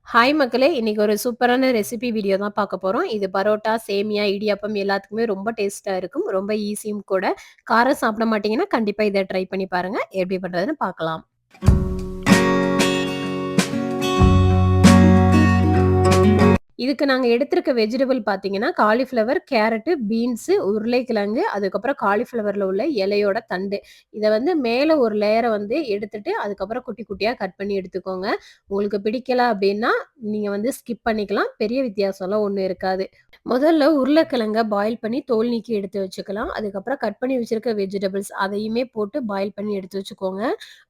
Hi மக்களே! இன்னைக்கு ஒரு சூப்பரான ரெசிபி வீடியோ தான் பார்க்க போறோம். இது பரோட்டா, சேமியா, இடியாப்பம் எல்லாத்துக்குமே ரொம்ப டேஸ்ட்டா இருக்கும். ரொம்ப ஈஸியும் கூட. காரம் சாப்பிட மாட்டீங்கன்னா, கண்டிப்பா இத ட்ரை பண்ணி பாருங்க. எப்படி பண்றதுன்னு பார்க்கலாம். இதுக்கு நாங்க எடுத்திருக்க வெஜிடபிள் பார்த்தீங்கன்னா, காலிஃப்ளவர், கேரட்டு, பீன்ஸு, உருளைக்கிழங்கு, அதுக்கப்புறம் காலிஃப்ளவர்ல உள்ள இலையோட தண்டு. இத வந்து மேல ஒரு லேயர வந்து எடுத்துட்டு, அதுக்கப்புறம் குட்டி குட்டியா கட் பண்ணி எடுத்துக்கோங்க. உங்களுக்கு பிடிக்கல அப்டின்னா, நீங்க வந்து ஸ்கிப் பண்ணிக்கலாம். பெரிய வித்தியாசம்லாம் ஒண்ணும் இருக்காது. முதல்ல உருளைக்கிழங்க பாயில் பண்ணி தோல் நீக்கி எடுத்து வச்சுக்கலாம். அதுக்கப்புறம் கட் பண்ணி வச்சிருக்க வெஜிடபிள்ஸ் அதையுமே போட்டு பாயில் பண்ணி எடுத்து வச்சுக்கோங்க.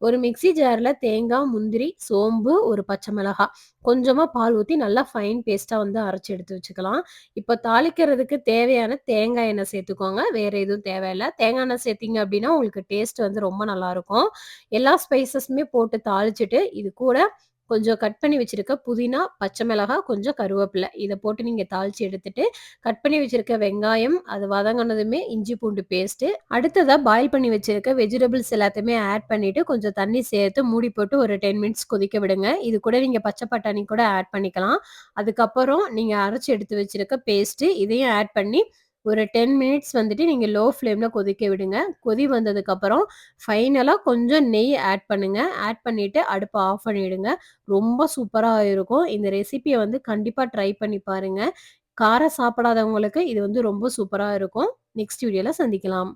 ஒரு மிக்ஸி ஜார்ல தேங்காய், முந்திரி, சோம்பு, ஒரு பச்சை மிளகாய், கொஞ்சமா பால் ஊத்தி நல்லா ஃபைன் பேஸ்ட்டா வந்து அரைச்சு எடுத்து வச்சுக்கலாம். இப்போ தாளிக்கிறதுக்கு தேவையான தேங்காய் எண்ணெய் சேர்த்துக்கோங்க. வேற எதுவும் தேவையில்ல. தேங்காய் எண்ணெய் சேர்த்தீங்க அப்டின்னா, உங்களுக்கு டேஸ்ட் வந்து ரொம்ப நல்லாருக்கும். எல்லா ஸ்பைசஸுமே போட்டு தாளிச்சுட்டு, இது கூட கொஞ்சம் கட் பண்ணி வச்சிருக்க புதினா, பச்சை மிளகாய், கொஞ்சம் கருவேப்பிலை இத போட்டு நீங்க தாளிச்சு எடுத்துட்டு, கட் பண்ணி வச்சிருக்க வெங்காயம், அது வதங்குனதுமே இஞ்சி பூண்டு பேஸ்ட்டு, அடுத்ததா பாயில் பண்ணி வச்சிருக்க வெஜிடபிள்ஸ் எல்லாத்தையுமே ஆட் பண்ணிட்டு, கொஞ்சம் தண்ணி சேர்த்து மூடி போட்டு ஒரு 10 மினிட்ஸ் கொதிக்க விடுங்க. இது கூட நீங்க பச்சை பட்டாணி கூட ஆட் பண்ணிக்கலாம். அதுக்கப்புறம் நீங்க அரைச்சு எடுத்து வச்சிருக்க பேஸ்ட்டு இதையும் ஆட் பண்ணி ஒரு 10 மினிட்ஸ் வந்துட்டு நீங்க லோ ஃப்ளேம்ல கொதிக்க விடுங்க. கொதி வந்ததுக்கப்புறம் ஃபைனலா கொஞ்சம் நெய் ஆட் பண்ணுங்க. ஆட் பண்ணிட்டு அடுப்ப ஆஃப் பண்ணிடுங்க. ரொம்ப சூப்பரா இருக்கும். இந்த ரெசிபிய வந்து கண்டிப்பா ட்ரை பண்ணி பாருங்க. காரம் சாப்பிடாதவங்களுக்கு இது வந்து ரொம்ப சூப்பரா இருக்கும். நெக்ஸ்ட் வீடியோல சந்திக்கலாம்.